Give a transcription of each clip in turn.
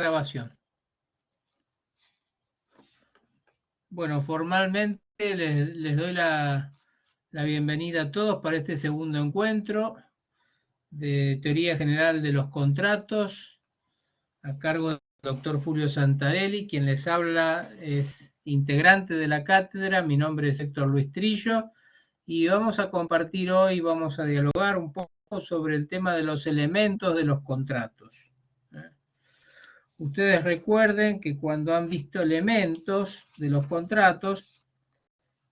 Grabación. Bueno, formalmente les doy la bienvenida a todos para este segundo encuentro de Teoría General de los Contratos, a cargo del doctor Fulvio Santarelli. Quien les habla es integrante de la cátedra, mi nombre es Héctor Luis Trillo, y vamos a compartir hoy, vamos a dialogar un poco sobre el tema de los elementos de los contratos. Ustedes recuerden que cuando han visto elementos de los contratos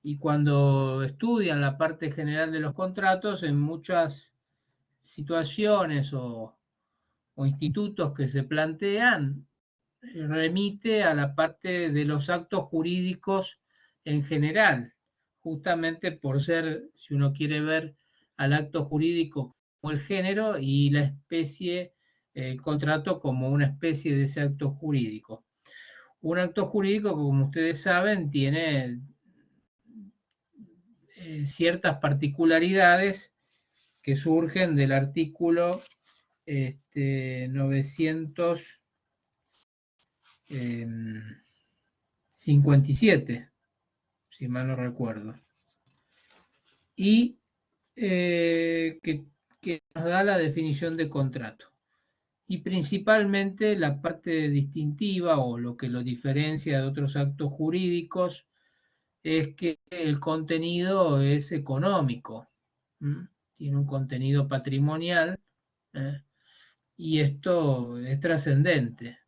y cuando estudian la parte general de los contratos, en muchas situaciones o institutos que se plantean, remite a la parte de los actos jurídicos en general, justamente por ser, si uno quiere ver al acto jurídico como el género y la especie, el contrato como una especie de ese acto jurídico. Un acto jurídico, como ustedes saben, tiene ciertas particularidades que surgen del artículo 957, si mal no recuerdo, y que nos da la definición de contrato. Y principalmente la parte distintiva o lo que lo diferencia de otros actos jurídicos es que el contenido es económico, tiene un contenido patrimonial, y esto es trascendente,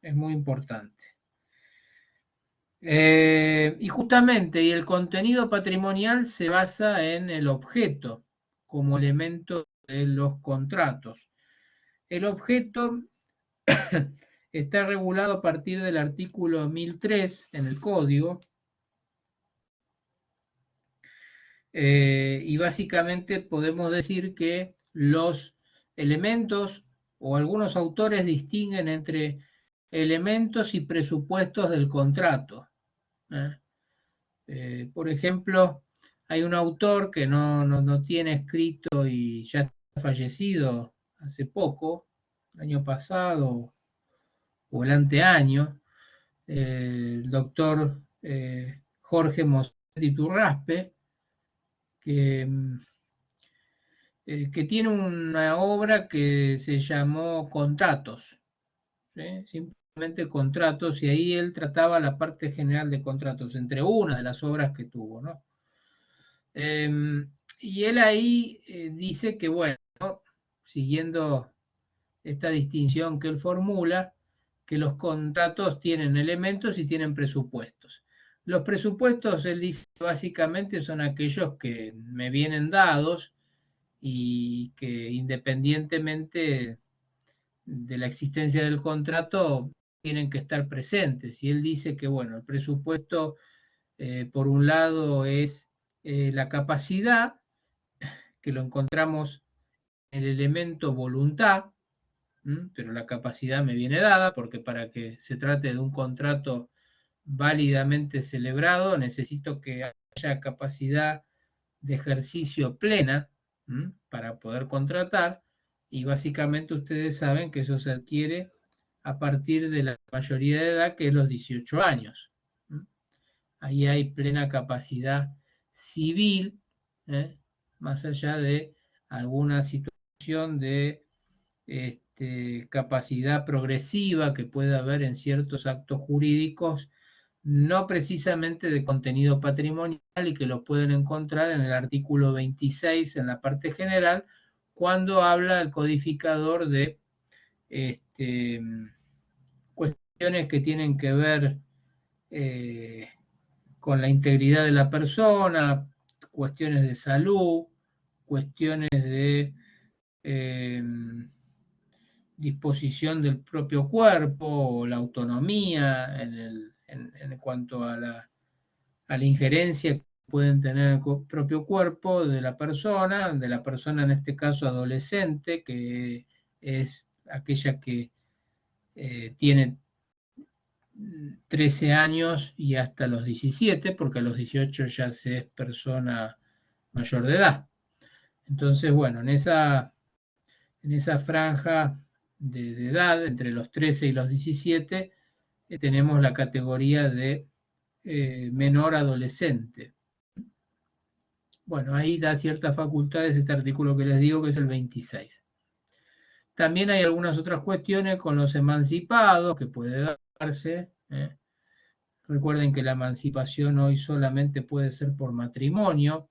es muy importante. Y justamente, y el contenido patrimonial se basa en el objeto como elemento de los contratos. El objeto está regulado a partir del artículo 1003 en el Código, y básicamente podemos decir que los elementos o algunos autores distinguen entre elementos y presupuestos del contrato. Por ejemplo, hay un autor que no tiene escrito y ya está fallecido hace poco, el año pasado o el anteaño, el doctor Jorge Mossetti Turraspe, que tiene una obra que se llamó Contratos, ¿sí? Simplemente Contratos, y ahí él trataba la parte general de contratos, entre una de las obras que tuvo, ¿no? Y él ahí dice que, bueno, siguiendo esta distinción que él formula, que los contratos tienen elementos y tienen presupuestos. Los presupuestos, él dice, básicamente son aquellos que me vienen dados y que independientemente de la existencia del contrato tienen que estar presentes. Y él dice que, bueno, el presupuesto, por un lado, es la capacidad, que lo encontramos en el elemento voluntad, pero la capacidad me viene dada, porque para que se trate de un contrato válidamente celebrado, necesito que haya capacidad de ejercicio plena para poder contratar, y básicamente ustedes saben que eso se adquiere a partir de la mayoría de edad, que es los 18 años. Ahí hay plena capacidad civil, más allá de alguna situación de capacidad progresiva que puede haber en ciertos actos jurídicos, no precisamente de contenido patrimonial, y que lo pueden encontrar en el artículo 26 en la parte general, cuando habla el codificador de cuestiones que tienen que ver con la integridad de la persona, cuestiones de salud, cuestiones de disposición del propio cuerpo, la autonomía en cuanto a la injerencia que pueden tener en el propio cuerpo de la persona en este caso adolescente, que es aquella que tiene 13 años y hasta los 17, porque a los 18 ya se es persona mayor de edad. Entonces, bueno, en esa franja de edad, entre los 13 y los 17, tenemos la categoría de menor adolescente. Bueno, ahí da ciertas facultades este artículo que les digo, que es el 26. También hay algunas otras cuestiones con los emancipados que puede darse. Recuerden que la emancipación hoy solamente puede ser por matrimonio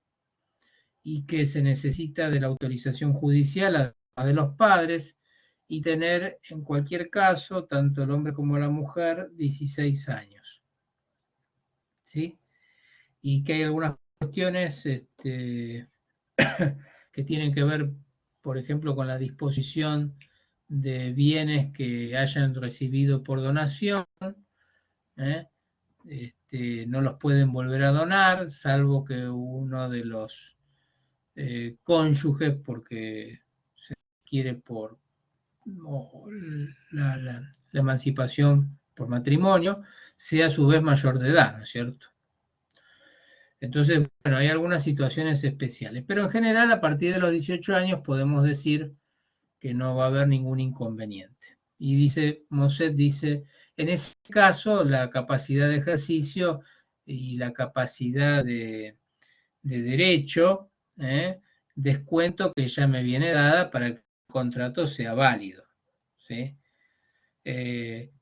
y que se necesita de la autorización judicial además de los padres y tener en cualquier caso, tanto el hombre como la mujer, 16 años. ¿Sí? Y que hay algunas cuestiones que tienen que ver, por ejemplo, con la disposición de bienes que hayan recibido por donación, no los pueden volver a donar, salvo que uno de los cónyuges, porque se quiere por la emancipación por matrimonio, sea a su vez mayor de edad, ¿no es cierto? Entonces, bueno, hay algunas situaciones especiales, pero en general a partir de los 18 años podemos decir que no va a haber ningún inconveniente. Y dice, Moset dice, en ese caso la capacidad de ejercicio y la capacidad de derecho, descuento que ya me viene dada para que el contrato sea válido. ¿Sí?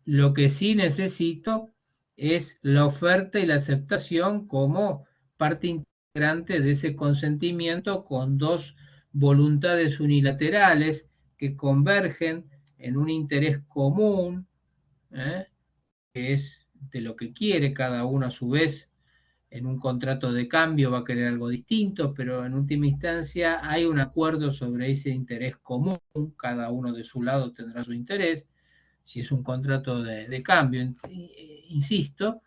Lo que sí necesito es la oferta y la aceptación como parte integrante de ese consentimiento con dos voluntades unilaterales que convergen en un interés común, que es de lo que quiere cada uno a su vez. En un contrato de cambio va a querer algo distinto, pero en última instancia hay un acuerdo sobre ese interés común, cada uno de su lado tendrá su interés, si es un contrato de cambio, insisto,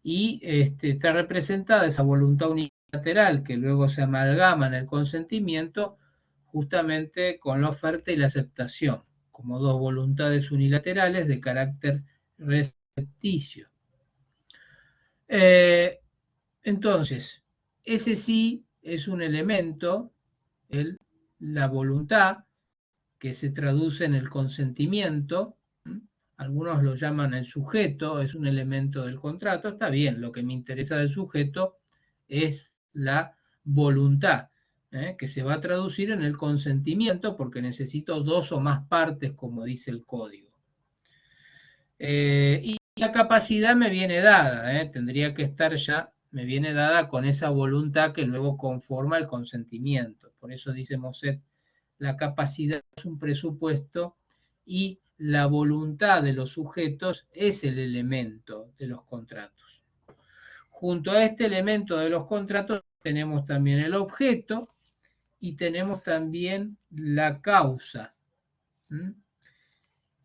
y está representada esa voluntad unilateral que luego se amalgama en el consentimiento justamente con la oferta y la aceptación, como dos voluntades unilaterales de carácter recepticio. Entonces, ese sí es un elemento, la voluntad, que se traduce en el consentimiento. Algunos lo llaman el sujeto, es un elemento del contrato. Está bien, lo que me interesa del sujeto es la voluntad, que se va a traducir en el consentimiento porque necesito dos o más partes, como dice el código. Y la capacidad me viene dada, tendría que estar ya, me viene dada con esa voluntad que luego conforma el consentimiento. Por eso dice Moset, la capacidad es un presupuesto y la voluntad de los sujetos es el elemento de los contratos. Junto a este elemento de los contratos tenemos también el objeto y tenemos también la causa.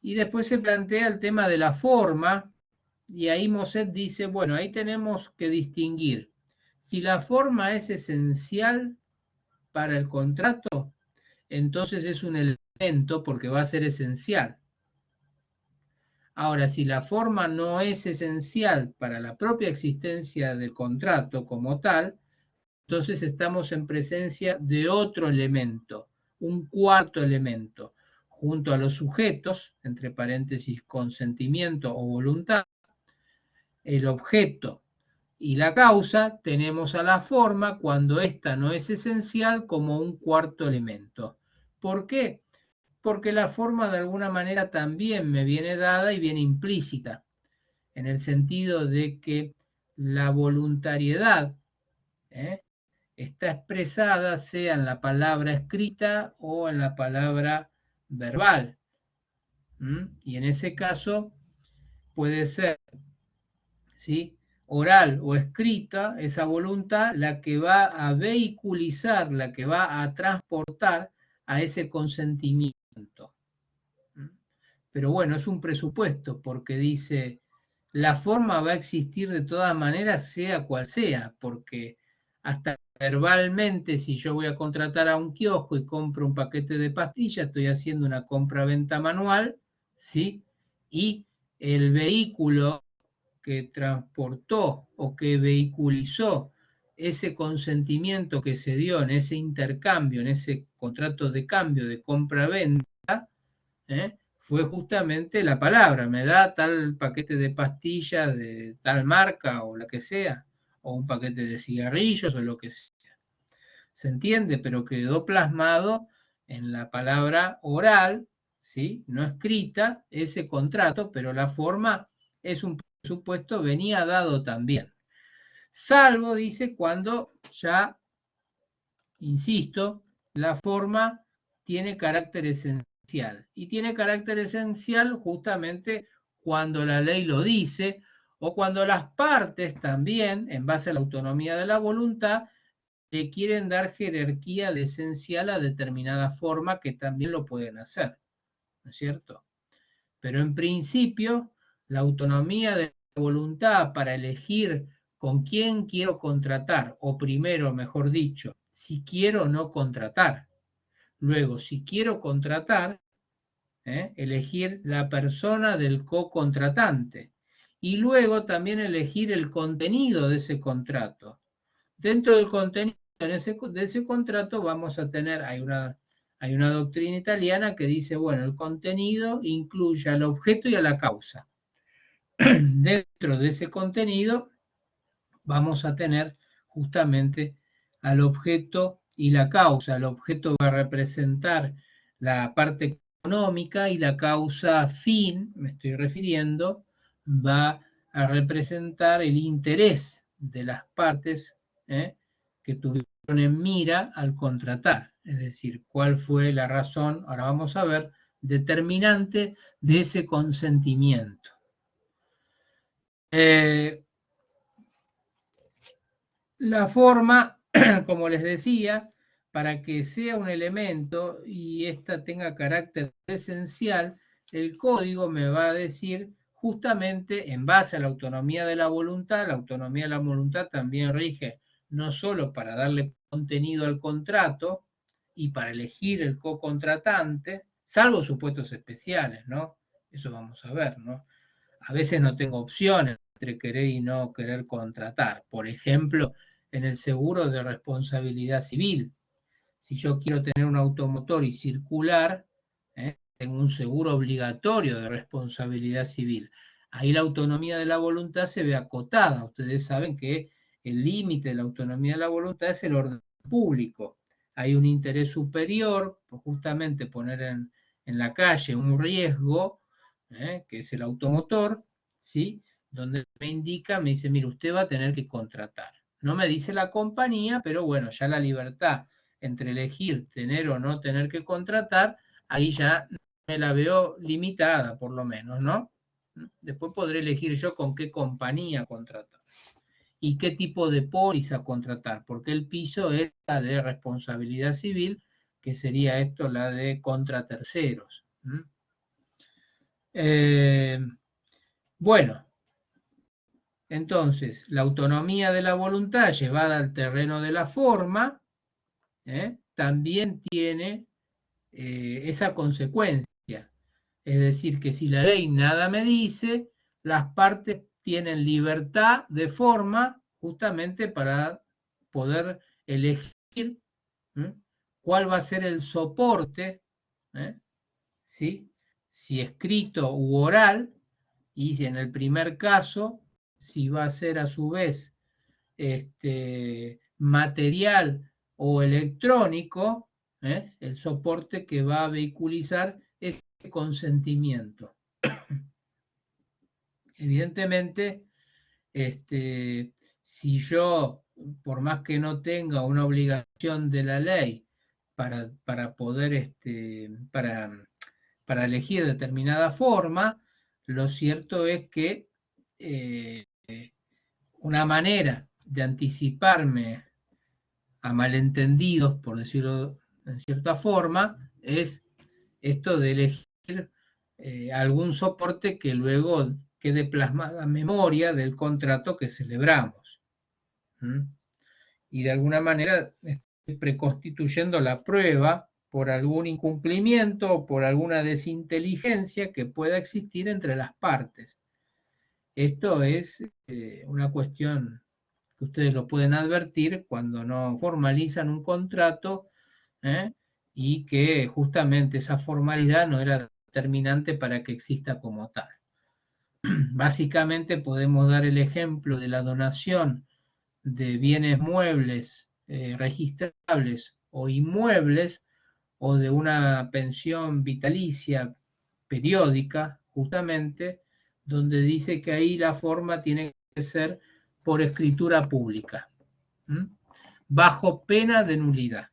Y después se plantea el tema de la forma, y ahí Moset dice, bueno, ahí tenemos que distinguir si la forma es esencial para el contrato, entonces es un elemento porque va a ser esencial. Ahora, si la forma no es esencial para la propia existencia del contrato como tal, entonces estamos en presencia de otro elemento, un cuarto elemento, junto a los sujetos, entre paréntesis, consentimiento o voluntad, el objeto y la causa, tenemos a la forma cuando ésta no es esencial como un cuarto elemento. ¿Por qué? Porque la forma de alguna manera también me viene dada y viene implícita, en el sentido de que la voluntariedad está expresada sea en la palabra escrita o en la palabra verbal. Y en ese caso puede ser, ¿sí?, oral o escrita, esa voluntad, la que va a vehiculizar, la que va a transportar a ese consentimiento. Pero bueno, es un presupuesto porque dice, la forma va a existir de todas maneras, sea cual sea, porque hasta verbalmente, si yo voy a contratar a un kiosco y compro un paquete de pastillas, estoy haciendo una compra-venta manual, ¿sí? Y el vehículo que transportó o que vehiculizó ese consentimiento que se dio en ese intercambio, en ese contrato de cambio de compra-venta, fue justamente la palabra, me da tal paquete de pastillas de tal marca o la que sea, o un paquete de cigarrillos o lo que sea. Se entiende, pero quedó plasmado en la palabra oral, ¿sí? No escrita, ese contrato, pero la forma es un presupuesto, venía dado también. Salvo, dice, cuando ya, insisto, la forma tiene carácter esencial. Y tiene carácter esencial justamente cuando la ley lo dice o cuando las partes también, en base a la autonomía de la voluntad, le quieren dar jerarquía de esencial a determinada forma que también lo pueden hacer, ¿no es cierto? Pero en principio, la autonomía de la voluntad para elegir con quién quiero contratar, o primero, mejor dicho, si quiero o no contratar. Luego, si quiero contratar, elegir la persona del co-contratante. Y luego también elegir el contenido de ese contrato. Dentro del contenido de ese contrato vamos a tener, hay una doctrina italiana que dice, bueno, el contenido incluye al objeto y a la causa. Dentro de ese contenido vamos a tener justamente al objeto y la causa. El objeto va a representar la parte económica y la causa fin, me estoy refiriendo, va a representar el interés de las partes que tuvieron en mira al contratar. Es decir, cuál fue la razón, ahora vamos a ver, determinante de ese consentimiento. La forma, como les decía, para que sea un elemento y ésta tenga carácter esencial, el código me va a decir justamente en base a la autonomía de la autonomía de la voluntad también rige no solo para darle contenido al contrato y para elegir el co-contratante, salvo supuestos especiales, ¿no? Eso vamos a ver, ¿no? A veces no tengo opciones entre querer y no querer contratar. Por ejemplo, en el seguro de responsabilidad civil. Si yo quiero tener un automotor y circular, tengo un seguro obligatorio de responsabilidad civil. Ahí la autonomía de la voluntad se ve acotada. Ustedes saben que el límite de la autonomía de la voluntad es el orden público. Hay un interés superior, por justamente poner en la calle un riesgo, que es el automotor, ¿sí? Donde me indica, me dice, mire, usted va a tener que contratar. No me dice la compañía, pero bueno, ya la libertad entre elegir tener o no tener que contratar, ahí ya me la veo limitada, por lo menos, ¿no? Después podré elegir yo con qué compañía contratar y qué tipo de póliza contratar, porque el piso es la de responsabilidad civil, que sería esto la de contra terceros. Bueno, entonces, la autonomía de la voluntad llevada al terreno de la forma, también tiene esa consecuencia. Es decir, que si la ley nada me dice, las partes tienen libertad de forma justamente para poder elegir cuál va a ser el soporte, ¿sí? Si escrito u oral, y si en el primer caso, si va a ser a su vez material o electrónico, el soporte que va a vehiculizar ese consentimiento. Evidentemente, si yo, por más que no tenga una obligación de la ley para poder, para elegir determinada forma, lo cierto es que una manera de anticiparme a malentendidos, por decirlo en cierta forma, es esto de elegir algún soporte que luego quede plasmada memoria del contrato que celebramos. Y de alguna manera estoy preconstituyendo la prueba por algún incumplimiento o por alguna desinteligencia que pueda existir entre las partes. Esto es una cuestión que ustedes lo pueden advertir cuando no formalizan un contrato y que justamente esa formalidad no era determinante para que exista como tal. Básicamente podemos dar el ejemplo de la donación de bienes muebles, registrables o inmuebles, o de una pensión vitalicia periódica, justamente, donde dice que ahí la forma tiene que ser por escritura pública, bajo pena de nulidad.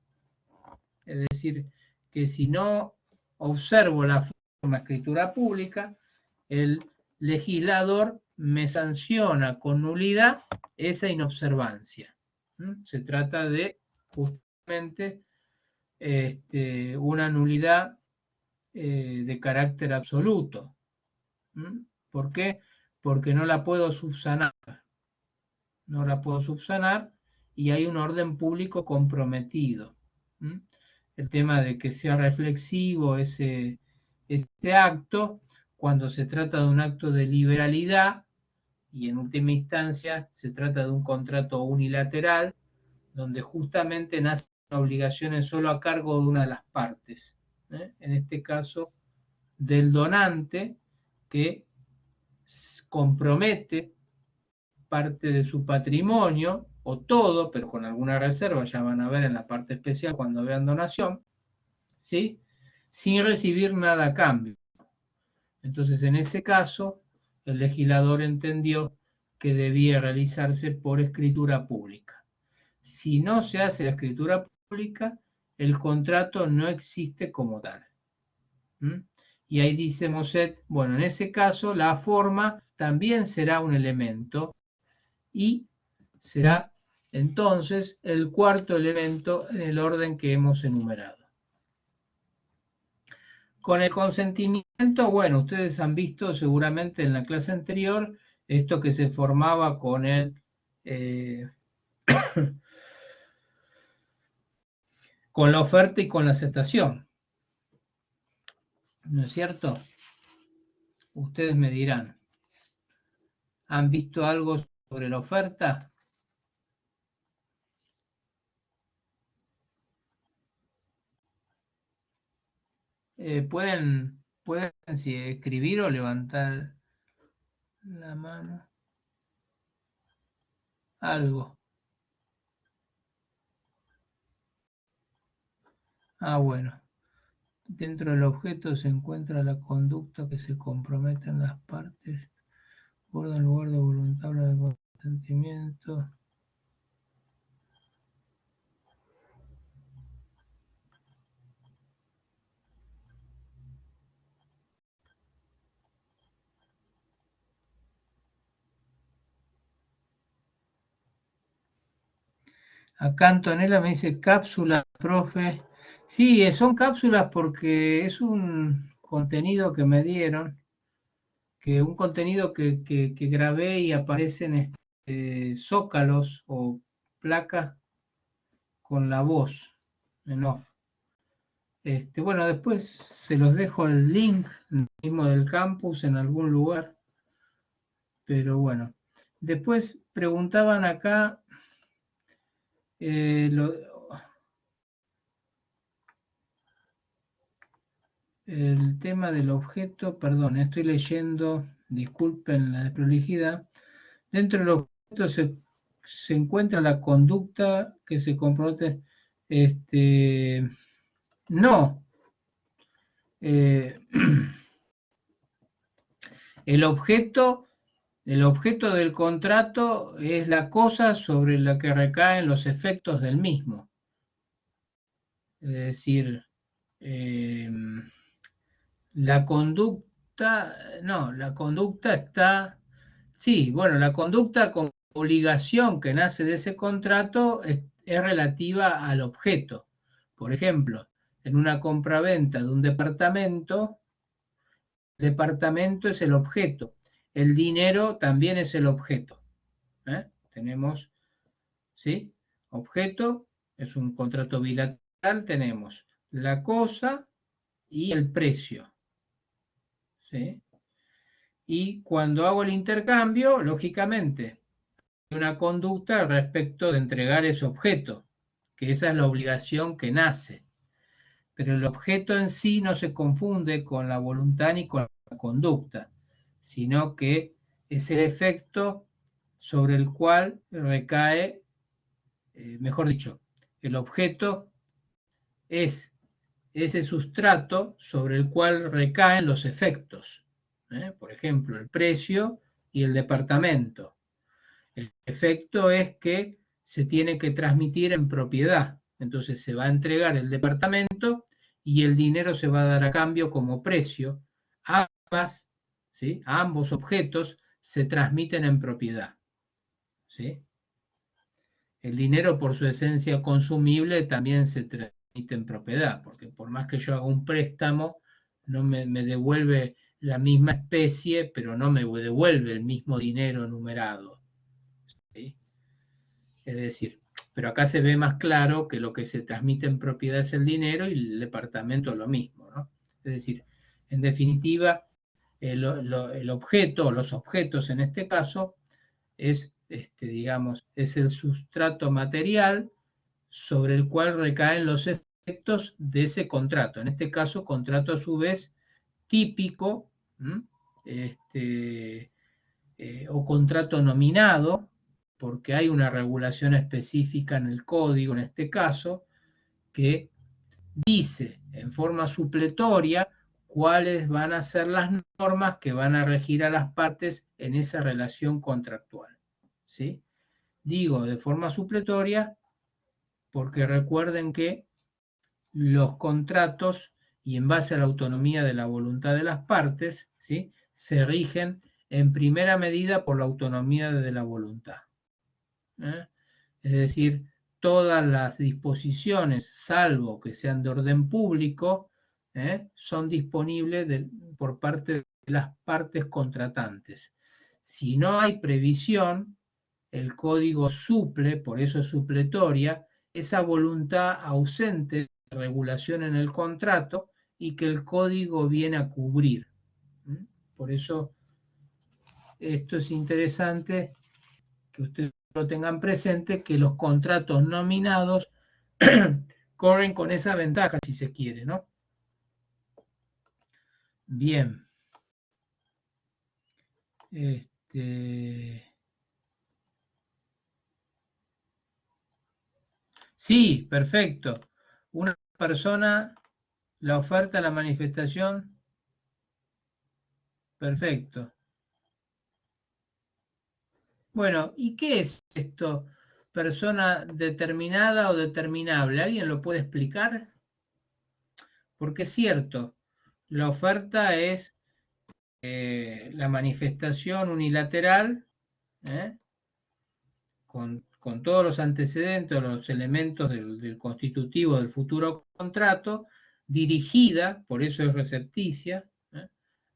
Es decir, que si no observo la forma escritura pública, el legislador me sanciona con nulidad esa inobservancia. Se trata de justamente una nulidad de carácter absoluto. ¿Por qué? Porque no la puedo subsanar. No la puedo subsanar y hay un orden público comprometido. El tema de que sea reflexivo ese acto, cuando se trata de un acto de liberalidad, y en última instancia se trata de un contrato unilateral, donde justamente nacen obligaciones solo a cargo de una de las partes, en este caso del donante, que compromete parte de su patrimonio, o todo, pero con alguna reserva, ya van a ver en la parte especial cuando vean donación, ¿sí? Sin recibir nada a cambio. Entonces, en ese caso, el legislador entendió que debía realizarse por escritura pública. Si no se hace la escritura pública, el contrato no existe como tal. Y ahí dice Moset, bueno, en ese caso la forma también será un elemento y será entonces el cuarto elemento en el orden que hemos enumerado. Con el consentimiento, bueno, ustedes han visto seguramente en la clase anterior esto que se formaba con el con la oferta y con la aceptación. ¿No es cierto? Ustedes me dirán. ¿Han visto algo sobre la oferta? ¿Pueden si escribir o levantar la mano? Algo. Ah, bueno. Dentro del objeto se encuentra la conducta que se comprometen las partes. Guarda el lugar de voluntad de consentimiento. Acá Antonella me dice cápsulas, profe. Sí, son cápsulas porque es un contenido que me dieron, que un contenido que grabé y aparecen zócalos o placas con la voz en off. Bueno, después se los dejo el link mismo del campus en algún lugar, pero bueno. Después preguntaban acá el tema del objeto, perdón, estoy leyendo, disculpen la desprolijidad. Dentro del objeto se encuentra la conducta que se compromete. No. El objeto del contrato es la cosa sobre la que recaen los efectos del mismo. Es decir, la conducta, no, la conducta está, sí, bueno, la conducta con obligación que nace de ese contrato es relativa al objeto. Por ejemplo, en una compraventa de un departamento, el departamento es el objeto, el dinero también es el objeto. Tenemos, ¿sí? Objeto, es un contrato bilateral, tenemos la cosa y el precio. ¿Sí? Y cuando hago el intercambio, lógicamente, hay una conducta respecto de entregar ese objeto, que esa es la obligación que nace. pero el objeto en sí no se confunde con la voluntad ni con la conducta, sino que es el efecto sobre el cual recae, mejor dicho, el objeto es ese sustrato sobre el cual recaen los efectos. Por ejemplo, el precio y el departamento. El efecto es que se tiene que transmitir en propiedad. Entonces se va a entregar el departamento y el dinero se va a dar a cambio como precio. Ambas, ¿sí? Ambos objetos se transmiten en propiedad. ¿Sí? El dinero, por su esencia consumible, también se transmite en propiedad, porque por más que yo haga un préstamo, no me devuelve la misma especie, pero no me devuelve el mismo dinero numerado. ¿Sí? Es decir, pero acá se ve más claro que lo que se transmite en propiedad es el dinero y el departamento lo mismo, ¿no? Es decir, en definitiva, el objeto, los objetos en este caso, es, digamos, es el sustrato material sobre el cual recaen los efectos de ese contrato. En este caso, contrato a su vez típico, o contrato nominado, porque hay una regulación específica en el código, en este caso, que dice en forma supletoria cuáles van a ser las normas que van a regir a las partes en esa relación contractual. ¿Sí? Digo de forma supletoria porque recuerden que los contratos, y en base a la autonomía de la voluntad de las partes, ¿sí? Se rigen en primera medida por la autonomía de la voluntad. Es decir, todas las disposiciones, salvo que sean de orden público, son disponibles por parte de las partes contratantes. Si no hay previsión, el código suple, por eso es supletoria, esa voluntad ausente de regulación en el contrato y que el código viene a cubrir. Por eso esto es interesante que ustedes lo tengan presente, que los contratos nominados corren con esa ventaja, si se quiere, ¿no? Bien. Sí, perfecto. Una persona, la oferta, la manifestación, perfecto. Bueno, ¿y qué es esto? ¿Persona determinada o determinable? ¿Alguien lo puede explicar? Porque es cierto, la oferta es la manifestación unilateral, ¿eh? Con todos los antecedentes, los elementos del constitutivo del futuro contrato, dirigida, por eso es recepticia,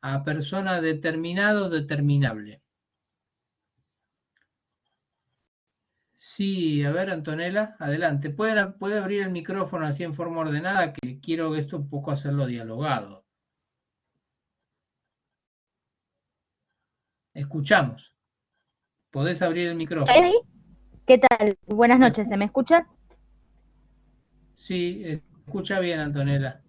a persona determinada o determinable. Sí, a ver, Antonella, adelante. ¿Puede abrir el micrófono así en forma ordenada? Que quiero esto un poco hacerlo dialogado. Escuchamos. Podés abrir el micrófono. Ahí? ¿Qué tal? Buenas ¿Me noches, ¿se escu- me escucha? Sí, escucha bien, Antonella.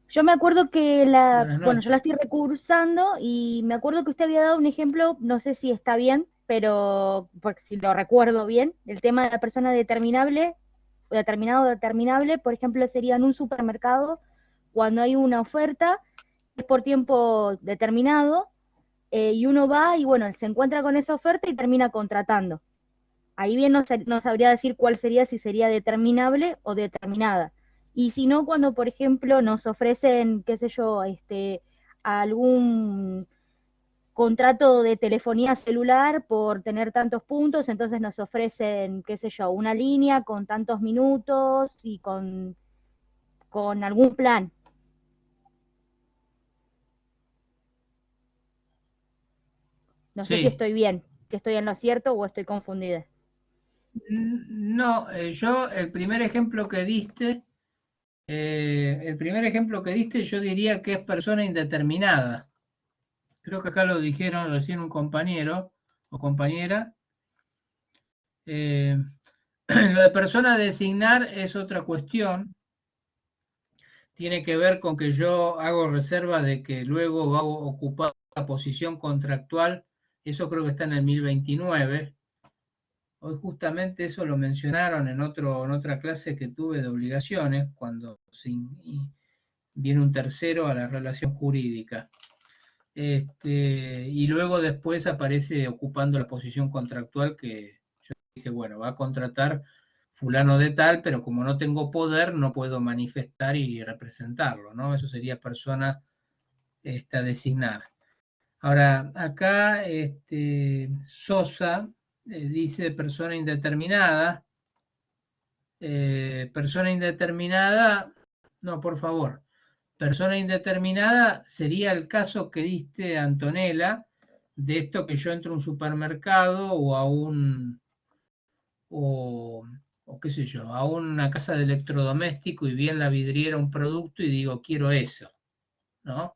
Yo me acuerdo que Buenas bueno, yo la noches. estoy recursando y me acuerdo que usted había dado un ejemplo, no sé si está bien, pero porque si lo recuerdo bien, el tema de la persona determinable, determinado o determinable, por ejemplo, sería en un supermercado, cuando hay una oferta, es por tiempo determinado, y uno va y bueno, se encuentra con esa oferta y termina contratando. Ahí bien no sabría decir cuál sería, si sería determinable o determinada. Y si no, cuando, por ejemplo, nos ofrecen, qué sé yo, algún contrato de telefonía celular por tener tantos puntos, entonces nos ofrecen, qué sé yo, una línea con tantos minutos y con algún plan. No sé si Sí. estoy bien, si estoy en lo cierto o estoy confundida. No, yo el primer ejemplo que diste yo diría que es persona indeterminada. Creo que acá lo dijeron recién un compañero o compañera. Lo de persona a designar es otra cuestión. tiene que ver con que yo hago reserva de que luego va a ocupar la posición contractual, eso creo que está en el 1029. Hoy justamente eso lo mencionaron en otra clase que tuve de obligaciones, cuando viene un tercero a la relación jurídica. Y luego después aparece ocupando la posición contractual que yo dije, bueno, va a contratar fulano de tal, pero como no tengo poder, no puedo manifestar y representarlo, ¿no? Eso sería persona designada. Ahora, acá Sosa dice persona indeterminada. Persona indeterminada, no, por favor. Persona indeterminada sería el caso que diste, Antonella, de esto que yo entro a un supermercado o a o qué sé yo, a una casa de electrodoméstico y vi en la vidriera un producto y digo, quiero eso, ¿no?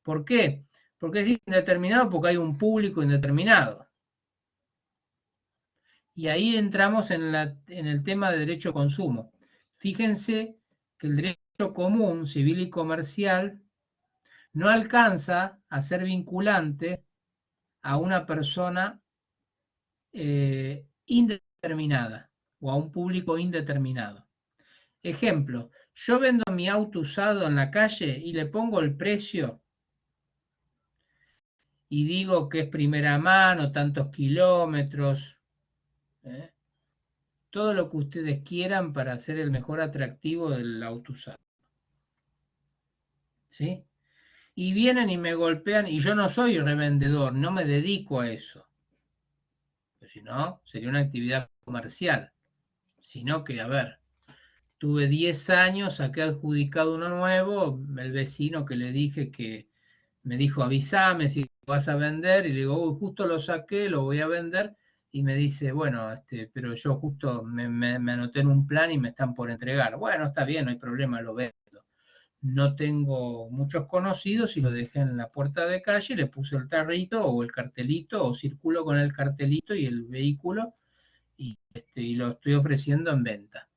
¿Por qué? Porque es indeterminado porque hay un público indeterminado. Y ahí entramos en el tema de derecho de consumo. Fíjense que el derecho común, civil y comercial, no alcanza a ser vinculante a una persona indeterminada o a un público indeterminado. Ejemplo, yo vendo mi auto usado en la calle y le pongo el precio y digo que es primera mano, tantos kilómetros, ¿eh? Todo lo que ustedes quieran para hacer el mejor atractivo del auto usado. ¿Sí? Y vienen y me golpean, y yo no soy revendedor, no me dedico a eso. Pues si no, sería una actividad comercial. Sino que, a ver, tuve 10 años, saqué adjudicado uno nuevo, el vecino que le dije que me dijo, avísame si vas a vender, y le digo, uy, justo lo saqué, lo voy a vender, y me dice, bueno, pero yo justo me anoté en un plan y me están por entregar. Bueno, está bien, no hay problema, lo vendo. No tengo muchos conocidos y lo dejé en la puerta de calle, le puse el tarrito o el cartelito, o circulo con el cartelito y el vehículo, y lo estoy ofreciendo en venta.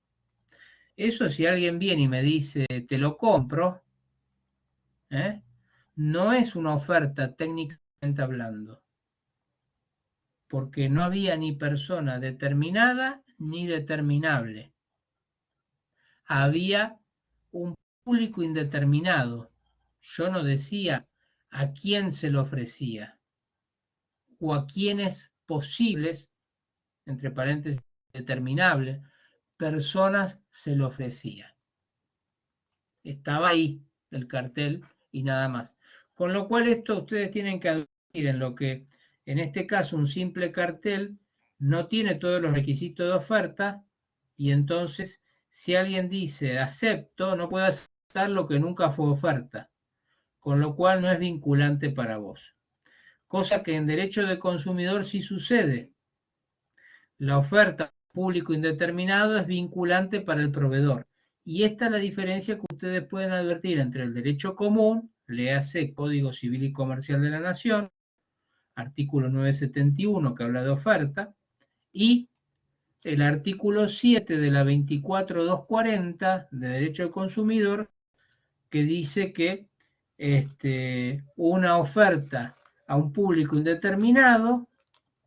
Eso, si alguien viene y me dice, te lo compro, ¿eh? No es una oferta técnicamente hablando, porque no había ni persona determinada ni determinable. Había un público indeterminado. Yo no decía a quién se lo ofrecía o a quiénes posibles, entre paréntesis, determinables, personas se lo ofrecía. Estaba ahí el cartel y nada más. Con lo cual esto ustedes tienen que advertir en lo que, en este caso, un simple cartel no tiene todos los requisitos de oferta y entonces si alguien dice acepto, no puede aceptar lo que nunca fue oferta, con lo cual no es vinculante para vos. Cosa que en derecho de consumidor sí sucede. La oferta público indeterminado es vinculante para el proveedor. Y esta es la diferencia que ustedes pueden advertir entre el derecho común, léase Código Civil y Comercial de la Nación, artículo 971 que habla de oferta, y el artículo 7 de la 24240 de Derecho del Consumidor, que dice que una oferta a un público indeterminado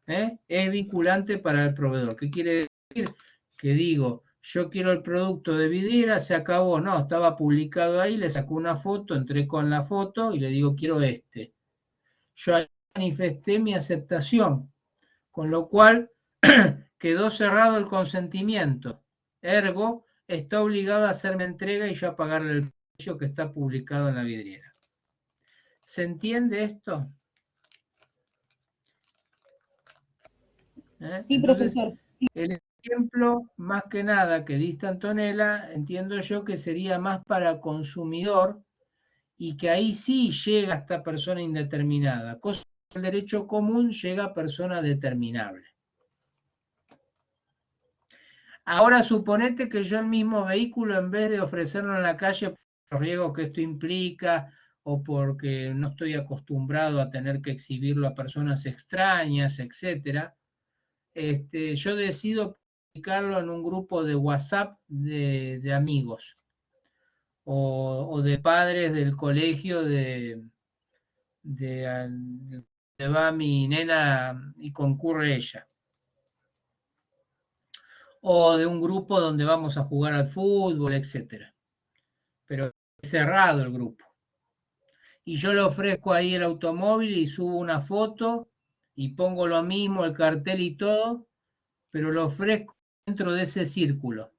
es vinculante para el proveedor. ¿Qué quiere decir? Que digo, yo quiero el producto de vidriera, se acabó, no, estaba publicado ahí, le saco una foto, entré con la foto y le digo, quiero este. Yo ahí manifesté mi aceptación, con lo cual quedó cerrado el consentimiento. Ergo, está obligado a hacerme entrega y yo a pagarle el precio que está publicado en la vidriera. ¿Se entiende esto? Sí, Entonces, profesor. el ejemplo, más que nada, que dista Antonella, entiendo yo que sería más para consumidor y que ahí sí llega esta persona indeterminada, cosa que el derecho común llega a persona determinable. Ahora suponete que yo el mismo vehículo, en vez de ofrecerlo en la calle por los riesgos que esto implica o porque no estoy acostumbrado a tener que exhibirlo a personas extrañas, etcétera, yo decido publicarlo en un grupo de WhatsApp de amigos. o de padres del colegio de va mi nena y concurre ella, o de un grupo donde vamos a jugar al fútbol, etcétera. Pero es cerrado el grupo. Y yo le ofrezco ahí el automóvil y subo una foto y pongo lo mismo, el cartel y todo, pero lo ofrezco dentro de ese círculo.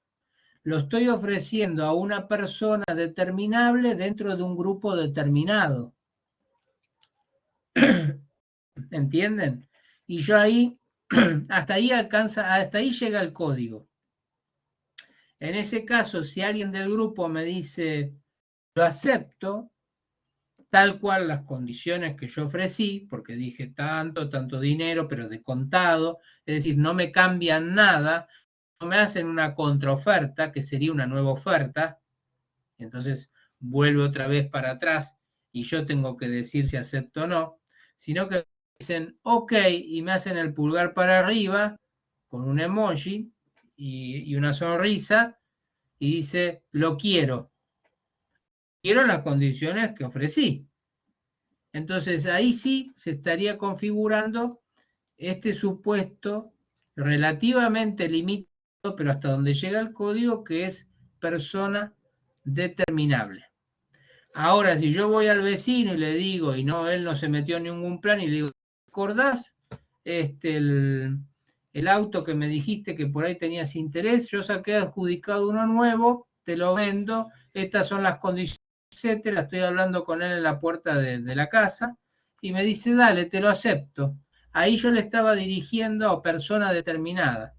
Lo estoy ofreciendo a una persona determinable dentro de un grupo determinado. ¿Entienden? Y yo ahí, hasta ahí llega el código. En ese caso, si alguien del grupo me dice, lo acepto, tal cual las condiciones que yo ofrecí, porque dije tanto dinero, pero de contado, es decir, no me cambian nada, no me hacen una contraoferta, que sería una nueva oferta, entonces vuelve otra vez para atrás y yo tengo que decir si acepto o no, sino que dicen ok y me hacen el pulgar para arriba con un emoji y una sonrisa y dice lo quiero las condiciones que ofrecí. Entonces ahí sí se estaría configurando este supuesto relativamente limitado, pero hasta donde llega el código, que es persona determinable. Ahora, si yo voy al vecino y le digo, y no, él no se metió en ningún plan, y le digo, ¿recordás el auto que me dijiste que por ahí tenías interés? Yo saqué adjudicado uno nuevo, te lo vendo, estas son las condiciones, etcétera. Estoy hablando con él en la puerta de la casa, y me dice, dale, te lo acepto. Ahí yo le estaba dirigiendo a persona determinada.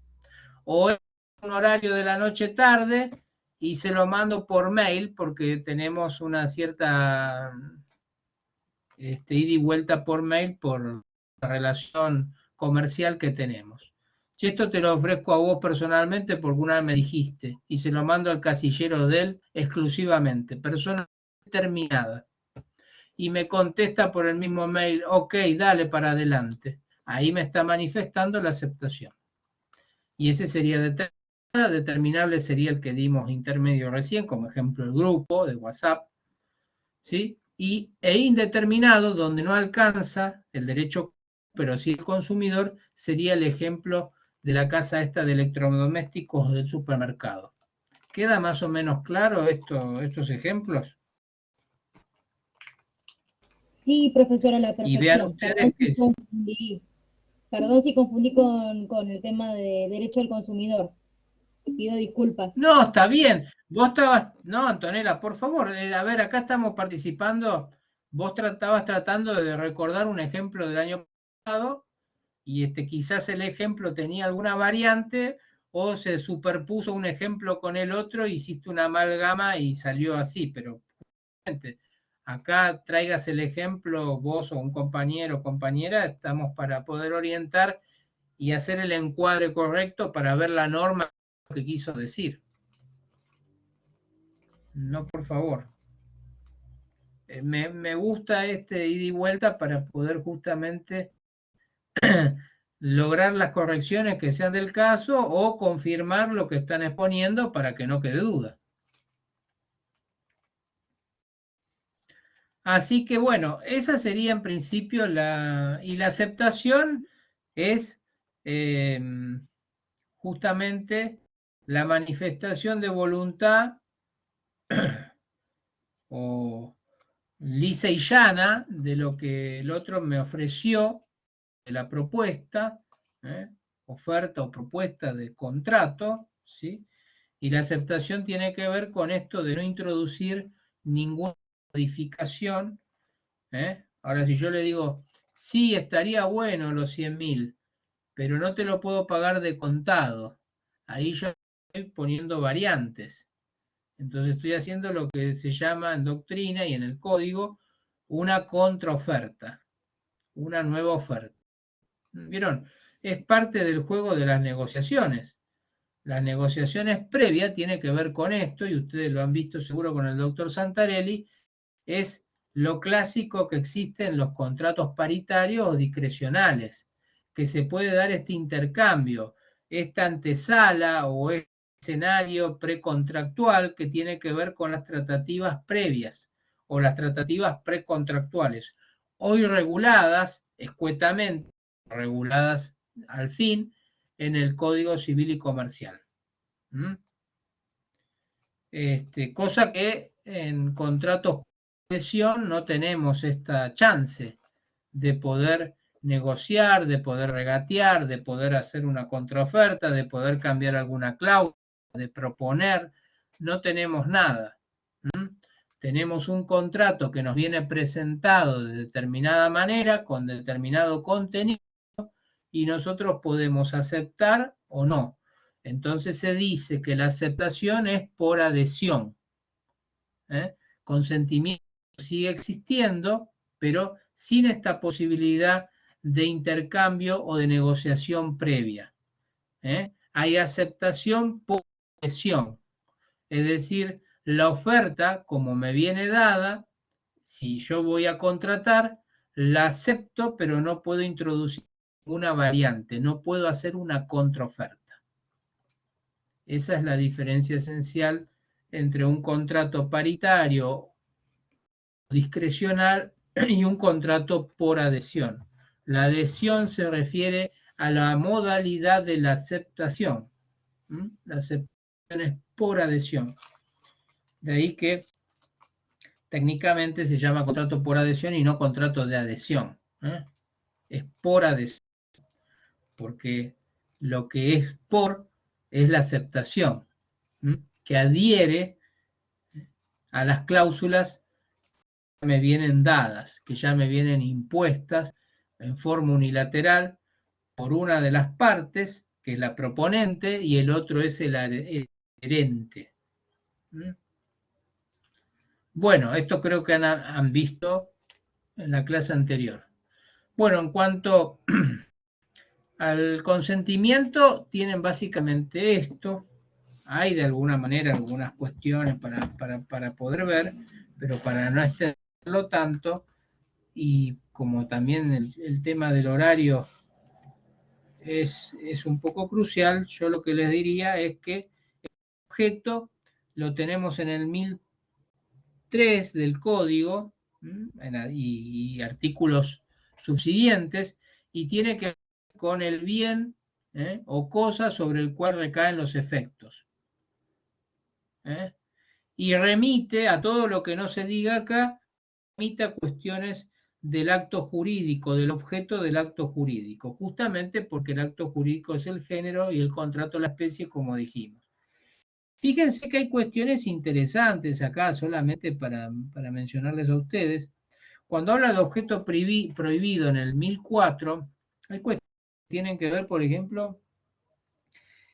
O en un horario de la noche tarde, y se lo mando por mail porque tenemos una cierta ida y vuelta por mail por la relación comercial que tenemos. Si esto te lo ofrezco a vos personalmente porque una vez me dijiste y se lo mando al casillero de él exclusivamente, persona determinada. Y me contesta por el mismo mail, ok, dale para adelante. Ahí me está manifestando la aceptación. Y ese sería determinable sería el que dimos intermedio recién, como ejemplo el grupo de WhatsApp, ¿sí? E indeterminado, donde no alcanza el derecho, pero sí el consumidor, sería el ejemplo de la casa esta de electrodomésticos del supermercado. ¿Queda más o menos claro estos ejemplos? Sí, profesora, a la Y vean perfección. ustedes que Perdón si confundí con el tema de derecho al consumidor. Pido disculpas. no, está bien. Vos estabas, no, Antonella, por favor, a ver, acá estamos participando. Vos estabas tratando de recordar un ejemplo del año pasado y quizás el ejemplo tenía alguna variante o se superpuso un ejemplo con el otro, hiciste una amalgama y salió así, pero acá traigas el ejemplo vos o un compañero o compañera, estamos para poder orientar y hacer el encuadre correcto para ver la norma que quiso decir. No, por favor. Me gusta ida y vuelta para poder justamente lograr las correcciones que sean del caso o confirmar lo que están exponiendo para que no quede duda. Así que bueno, esa sería en principio y la aceptación es justamente la manifestación de voluntad o lisa y llana de lo que el otro me ofreció, de la propuesta, oferta o propuesta de contrato, ¿sí? Y la aceptación tiene que ver con esto de no introducir ninguna modificación. Ahora, si yo le digo, sí, estaría bueno los 100.000, pero no te lo puedo pagar de contado, ahí yo estoy poniendo variantes. Entonces estoy haciendo lo que se llama en doctrina y en el código una contraoferta, una nueva oferta. ¿Vieron? Es parte del juego de las negociaciones. Las negociaciones previas tienen que ver con esto, y ustedes lo han visto seguro con el doctor Santarelli, es lo clásico que existe en los contratos paritarios o discrecionales, que se puede dar este intercambio, esta antesala o escenario precontractual que tiene que ver con las tratativas previas o las tratativas precontractuales, hoy reguladas escuetamente, reguladas al fin en el Código Civil y Comercial. Cosa que en contratos de adhesión no tenemos esta chance de poder negociar, de poder regatear, de poder hacer una contraoferta, de poder cambiar alguna cláusula, de proponer. No tenemos nada. Tenemos un contrato que nos viene presentado de determinada manera, con determinado contenido, y nosotros podemos aceptar o no. Entonces se dice que la aceptación es por adhesión. Consentimiento sigue existiendo, pero sin esta posibilidad de intercambio o de negociación previa. Hay aceptación por adhesión. Es decir, la oferta, como me viene dada, si yo voy a contratar, la acepto, pero no puedo introducir una variante, no puedo hacer una contraoferta. Esa es la diferencia esencial entre un contrato paritario discrecional y un contrato por adhesión. La adhesión se refiere a la modalidad de la aceptación. La aceptación es por adhesión. De ahí que técnicamente se llama contrato por adhesión y no contrato de adhesión. Es por adhesión, porque lo que es por es la aceptación, que adhiere a las cláusulas que me vienen dadas, que ya me vienen impuestas en forma unilateral por una de las partes, que es la proponente, y el otro es el adherente. Bueno, esto creo que han visto en la clase anterior. Bueno, en cuanto al consentimiento, tienen básicamente esto. Hay de alguna manera algunas cuestiones para poder ver, pero para no extenderlo tanto, y como también el tema del horario es un poco crucial, yo lo que les diría es que el objeto lo tenemos en el 1003 del código y artículos subsiguientes, y tiene que ver con el bien o cosa sobre el cual recaen los efectos. Y remite a todo lo que no se diga acá, remite a cuestiones del acto jurídico, del objeto del acto jurídico, justamente porque el acto jurídico es el género y el contrato la especie, como dijimos. Fíjense que hay cuestiones interesantes acá, solamente para mencionarles a ustedes. Cuando habla de objeto prohibido en el 1004, hay cuestiones que tienen que ver, por ejemplo,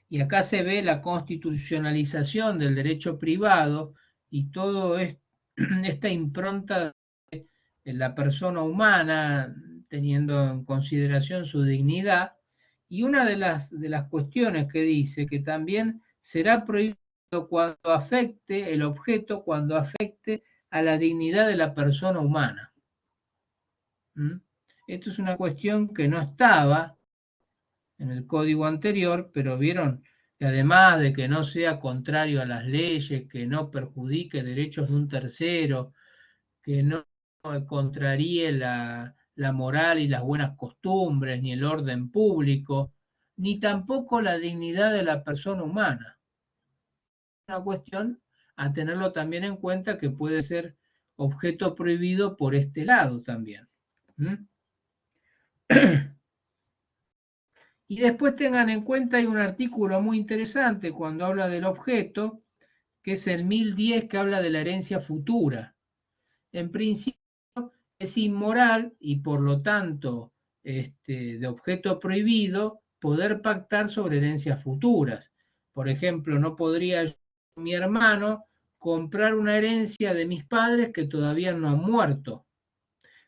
y acá se ve la constitucionalización del derecho privado y todo esta impronta de la persona humana, teniendo en consideración su dignidad, y una de las cuestiones que dice que también será prohibido cuando afecte el objeto, cuando afecte a la dignidad de la persona humana. Esto es una cuestión que no estaba en el código anterior, pero vieron que además de que no sea contrario a las leyes, que no perjudique derechos de un tercero, que no contraríe la moral y las buenas costumbres, ni el orden público, ni tampoco la dignidad de la persona humana. Una cuestión a tenerlo también en cuenta, que puede ser objeto prohibido por este lado también. Y después tengan en cuenta, hay un artículo muy interesante cuando habla del objeto, que es el 1010, que habla de la herencia futura. En principio es inmoral y por lo tanto de objeto prohibido poder pactar sobre herencias futuras. Por ejemplo, no podría yo, mi hermano, comprar una herencia de mis padres que todavía no han muerto.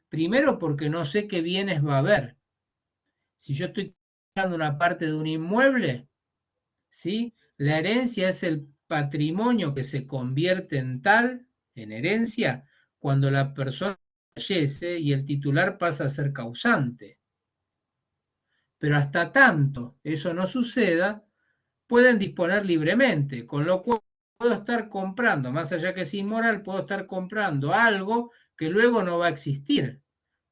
Primero porque no sé qué bienes va a haber. Si yo estoy comprando una parte de un inmueble, ¿sí? La herencia es el patrimonio que se convierte en tal, en herencia, cuando la persona fallece y el titular pasa a ser causante. Pero hasta tanto eso no suceda, pueden disponer libremente, con lo cual puedo estar comprando, más allá que es inmoral, puedo estar comprando algo que luego no va a existir,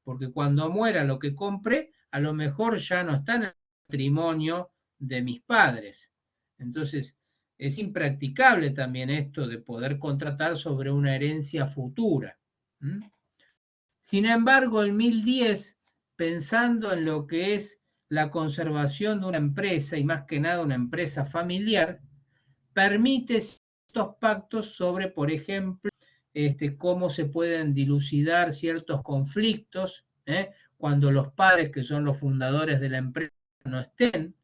porque cuando muera lo que compré, a lo mejor ya no está en el patrimonio de mis padres. Entonces, es impracticable también esto de poder contratar sobre una herencia futura. ¿Mm? Sin embargo, el 1010, pensando en lo que es la conservación de una empresa, y más que nada una empresa familiar, permite estos pactos sobre, por ejemplo, cómo se pueden dilucidar ciertos conflictos, cuando los padres, que son los fundadores de la empresa, no estén.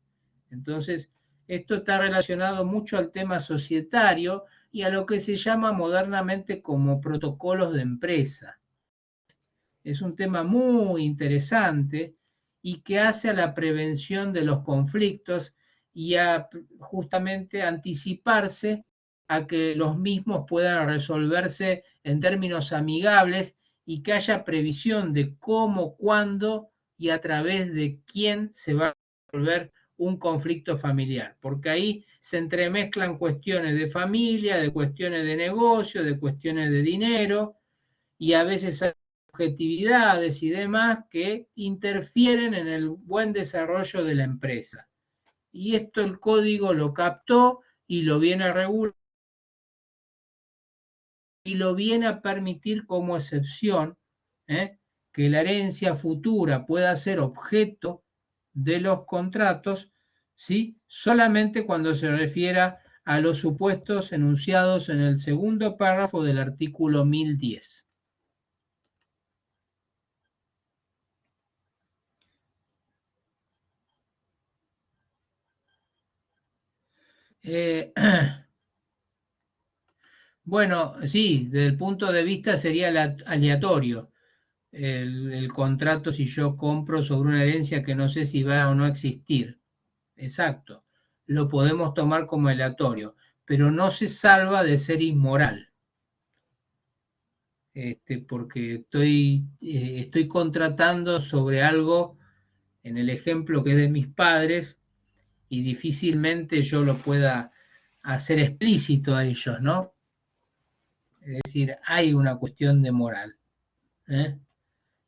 Entonces, esto está relacionado mucho al tema societario y a lo que se llama modernamente como protocolos de empresa. Es un tema muy interesante y que hace a la prevención de los conflictos y a justamente anticiparse a que los mismos puedan resolverse en términos amigables y que haya previsión de cómo, cuándo y a través de quién se va a resolver un conflicto familiar, porque ahí se entremezclan cuestiones de familia, de cuestiones de negocio, de cuestiones de dinero, y a veces hay objetividades y demás que interfieren en el buen desarrollo de la empresa. Y esto el código lo captó y lo viene a regular y lo viene a permitir como excepción, que la herencia futura pueda ser objeto de los contratos, ¿sí? Solamente cuando se refiera a los supuestos enunciados en el segundo párrafo del artículo 1010. Bueno, sí, desde el punto de vista sería aleatorio el contrato si yo compro sobre una herencia que no sé si va o no a existir. Exacto, lo podemos tomar como aleatorio, pero no se salva de ser inmoral, porque estoy contratando sobre algo, en el ejemplo que es de mis padres, y difícilmente yo lo pueda hacer explícito a ellos, ¿no? Es decir, hay una cuestión de moral, ¿eh?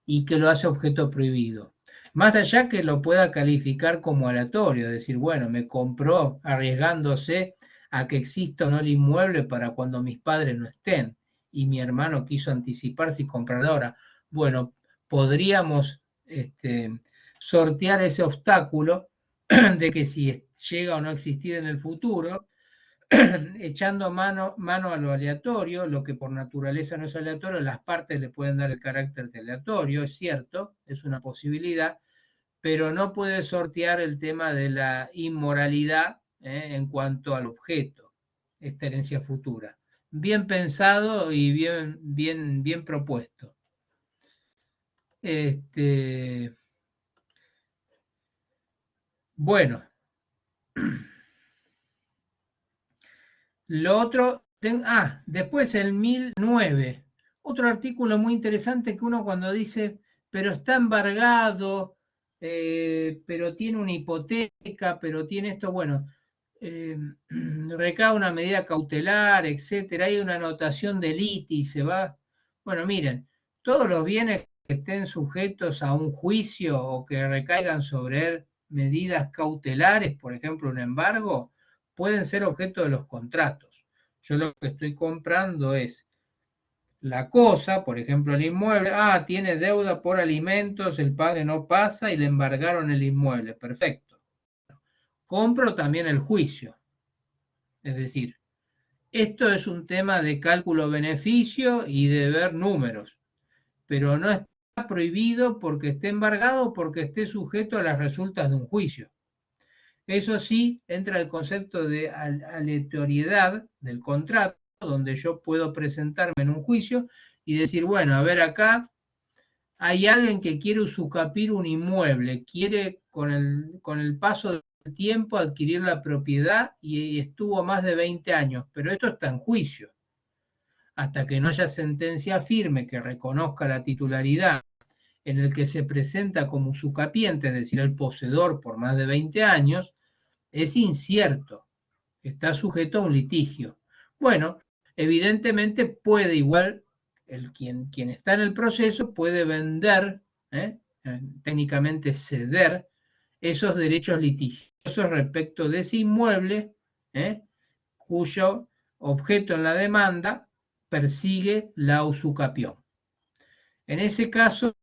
Y que lo hace objeto prohibido. Más allá que lo pueda calificar como aleatorio, es decir, bueno, me compró arriesgándose a que exista o no el inmueble para cuando mis padres no estén, y mi hermano quiso anticiparse y comprar ahora. Bueno, podríamos sortear ese obstáculo de que si llega o no a existir en el futuro, echando mano a lo aleatorio, lo que por naturaleza no es aleatorio, las partes le pueden dar el carácter de aleatorio, es cierto, es una posibilidad, pero no puede sortear el tema de la inmoralidad, en cuanto al objeto, esta herencia futura. Bien pensado y bien propuesto. Bueno, lo otro, después el 1009, otro artículo muy interesante que uno cuando dice, pero está embargado, pero tiene una hipoteca, pero tiene esto, bueno, recae una medida cautelar, etcétera, hay una anotación de litis, se va. Bueno, miren, todos los bienes que estén sujetos a un juicio o que recaigan sobre él medidas cautelares, por ejemplo, un embargo, pueden ser objeto de los contratos. Yo lo que estoy comprando es la cosa, por ejemplo, el inmueble, tiene deuda por alimentos, el padre no pasa y le embargaron el inmueble, perfecto. Compro también el juicio. Es decir, esto es un tema de cálculo-beneficio y de ver números, pero no está prohibido porque esté embargado o porque esté sujeto a las resultas de un juicio. Eso sí, entra el concepto de aleatoriedad del contrato, donde yo puedo presentarme en un juicio y decir, bueno, a ver acá, hay alguien que quiere usucapir un inmueble, quiere con el paso del tiempo adquirir la propiedad y estuvo más de 20 años, pero esto está en juicio. Hasta que no haya sentencia firme que reconozca la titularidad en el que se presenta como usucapiente, es decir, el poseedor por más de 20 años, es incierto. está sujeto a un litigio. Bueno, evidentemente puede igual, quien está en el proceso puede vender, técnicamente ceder, esos derechos litigiosos respecto de ese inmueble, cuyo objeto en la demanda persigue la usucapión. En ese caso,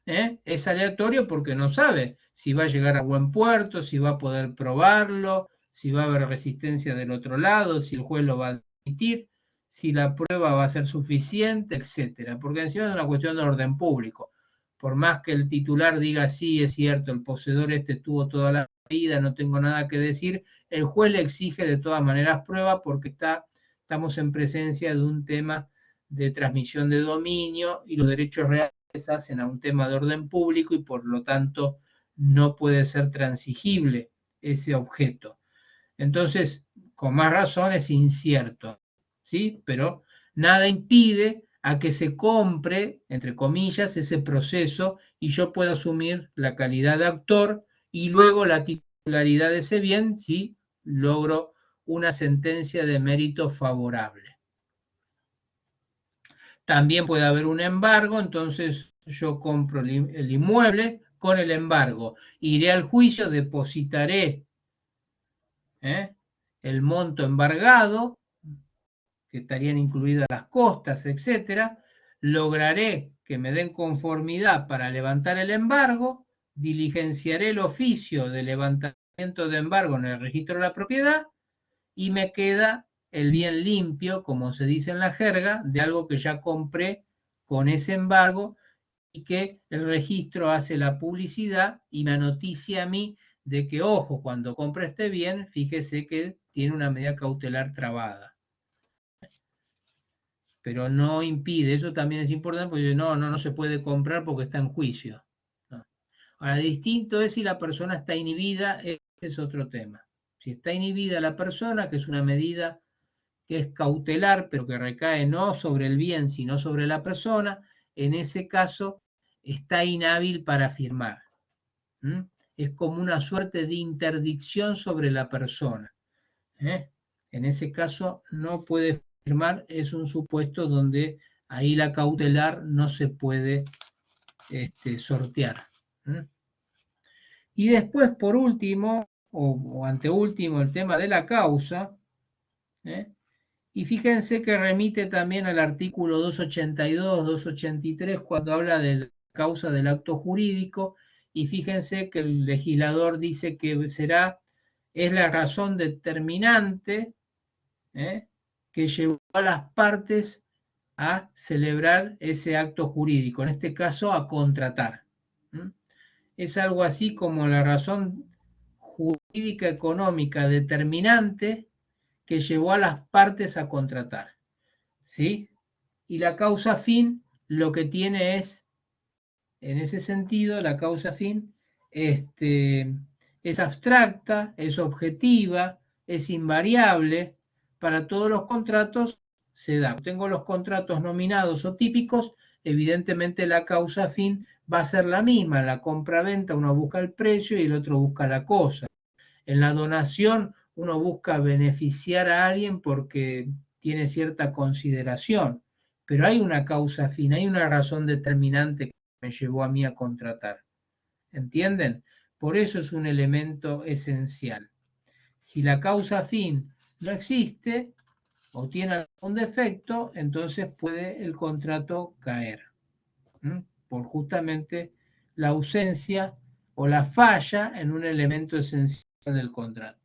es aleatorio porque no sabe si va a llegar a buen puerto, si va a poder probarlo, si va a haber resistencia del otro lado, si el juez lo va a admitir, si la prueba va a ser suficiente, etcétera. Porque encima es una cuestión de orden público. Por más que el titular diga sí, es cierto, el poseedor este estuvo toda la vida, no tengo nada que decir, el juez le exige de todas maneras prueba porque estamos en presencia de un tema de transmisión de dominio y los derechos reales hacen a un tema de orden público y por lo tanto no puede ser transigible ese objeto. Entonces, con más razón es incierto, ¿sí? Pero nada impide a que se compre, entre comillas, ese proceso y yo pueda asumir la calidad de actor y luego la titularidad de ese bien si logro una sentencia de mérito favorable. También puede haber un embargo, entonces yo compro el inmueble con el embargo. Iré al juicio, depositaré el monto embargado, que estarían incluidas las costas, etcétera. Lograré que me den conformidad para levantar el embargo, diligenciaré el oficio de levantamiento de embargo en el registro de la propiedad y me queda el bien limpio, como se dice en la jerga, de algo que ya compré con ese embargo y que el registro hace la publicidad y me anoticia a mí de que, ojo, cuando compre este bien, fíjese que tiene una medida cautelar trabada. Pero no impide, eso también es importante, porque no se puede comprar porque está en juicio. No. Ahora, distinto es si la persona está inhibida, ese es otro tema. Si está inhibida la persona, que es una medida que es cautelar, pero que recae no sobre el bien, sino sobre la persona, en ese caso está inhábil para firmar. Es como una suerte de interdicción sobre la persona. En ese caso no puede firmar, es un supuesto donde ahí la cautelar no se puede sortear. Y después, por último, o anteúltimo, el tema de la causa. Y fíjense que remite también al artículo 282, 283, cuando habla de la causa del acto jurídico, y fíjense que el legislador dice que es la razón determinante que llevó a las partes a celebrar ese acto jurídico, en este caso a contratar. Es algo así como la razón jurídica económica determinante que llevó a las partes a contratar, ¿sí? Y la causa fin lo que tiene es, en ese sentido, la causa fin es abstracta, es objetiva, es invariable, para todos los contratos se da. Tengo los contratos nominados o típicos, evidentemente la causa fin va a ser la misma, en la compra-venta uno busca el precio y el otro busca la cosa. En la donación uno busca beneficiar a alguien porque tiene cierta consideración, pero hay una causa fin, hay una razón determinante que me llevó a mí a contratar. ¿Entienden? Por eso es un elemento esencial. Si la causa fin no existe o tiene algún defecto, entonces puede el contrato caer, por justamente la ausencia o la falla en un elemento esencial del contrato.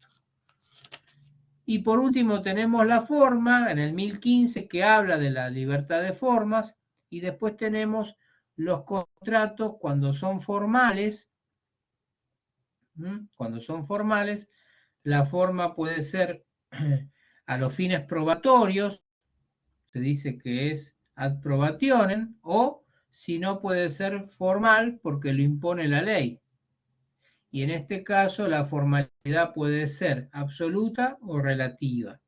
Y por último tenemos la forma en el 1015 que habla de la libertad de formas y después tenemos los contratos cuando son formales. Cuando son formales, la forma puede ser a los fines probatorios, se dice que es ad probationem, o si no puede ser formal porque lo impone la ley. Y en este caso la formalidad puede ser absoluta o relativa.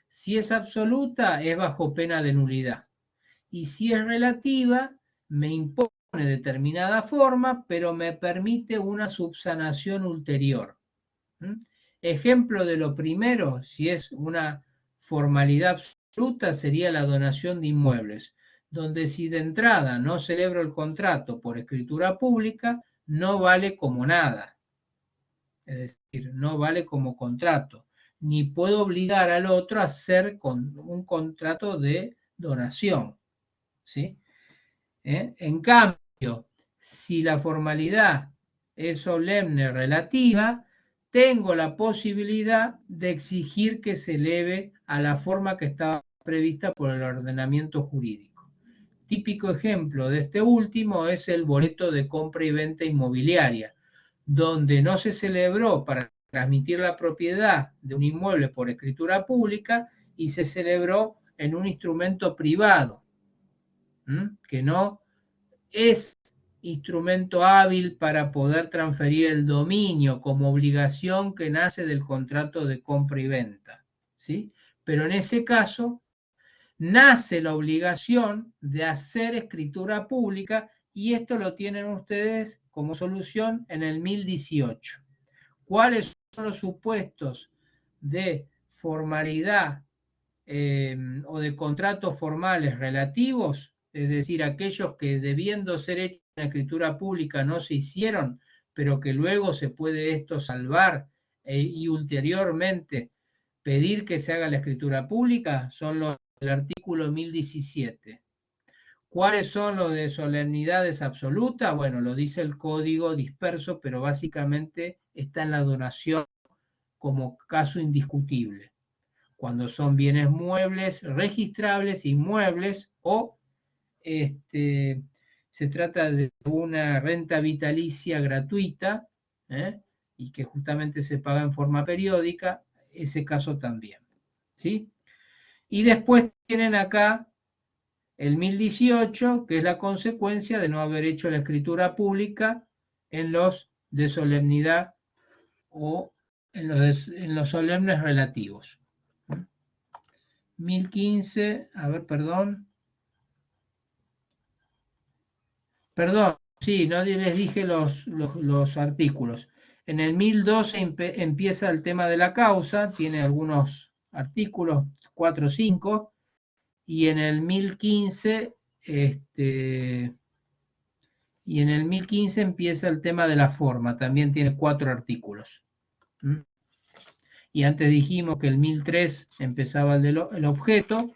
Si es absoluta es bajo pena de nulidad. Y si es relativa, me impone determinada forma, pero me permite una subsanación ulterior. Ejemplo de lo primero, si es una formalidad absoluta, sería la donación de inmuebles, donde si de entrada no celebro el contrato por escritura pública, no vale como nada. Es decir, no vale como contrato, ni puedo obligar al otro a hacer un contrato de donación, ¿sí? En cambio, si la formalidad es solemne relativa, tengo la posibilidad de exigir que se eleve a la forma que estaba prevista por el ordenamiento jurídico. Típico ejemplo de este último es el boleto de compra y venta inmobiliaria, donde no se celebró para transmitir la propiedad de un inmueble por escritura pública y se celebró en un instrumento privado, que no es instrumento hábil para poder transferir el dominio como obligación que nace del contrato de compra y venta, ¿sí? Pero en ese caso nace la obligación de hacer escritura pública y esto lo tienen ustedes como solución en el 1018. ¿Cuáles son los supuestos de formalidad o de contratos formales relativos? Es decir, aquellos que debiendo ser hechos en escritura pública no se hicieron, pero que luego se puede esto salvar y ulteriormente pedir que se haga la escritura pública, son los del artículo 1017. ¿Cuáles son los de solemnidades absolutas? Bueno, lo dice el código disperso, pero básicamente está en la donación como caso indiscutible. Cuando son bienes muebles, registrables, inmuebles o se trata de una renta vitalicia gratuita y que justamente se paga en forma periódica, ese caso también. ¿Sí? Y después tienen acá el 1018, que es la consecuencia de no haber hecho la escritura pública en los de solemnidad o en los solemnes relativos. 1015, a ver, perdón, sí, no les dije los artículos. En el 1012 empieza el tema de la causa, tiene algunos artículos, 4 o 5, y en el 1015, empieza el tema de la forma, también tiene 4 artículos. Y antes dijimos que el 1003 empezaba el objeto,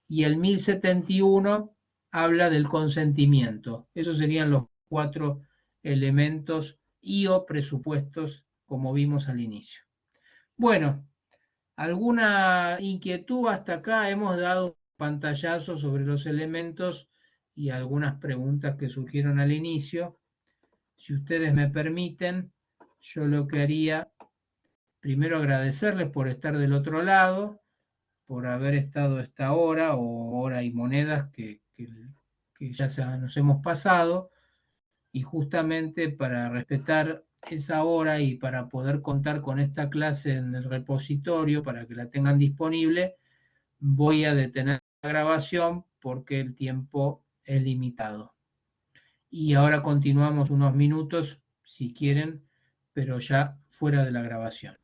y el 1071 habla del consentimiento. Esos serían los 4 elementos y o presupuestos, como vimos al inicio. Bueno, ¿alguna inquietud hasta acá? Hemos dado un pantallazo sobre los elementos y algunas preguntas que surgieron al inicio. Si ustedes me permiten, yo lo que haría, primero agradecerles por estar del otro lado, por haber estado esta hora o hora y monedas que ya nos hemos pasado, y justamente para respetar esa hora y para poder contar con esta clase en el repositorio, para que la tengan disponible, voy a detener la grabación porque el tiempo es limitado. Y ahora continuamos unos minutos, si quieren, pero ya fuera de la grabación.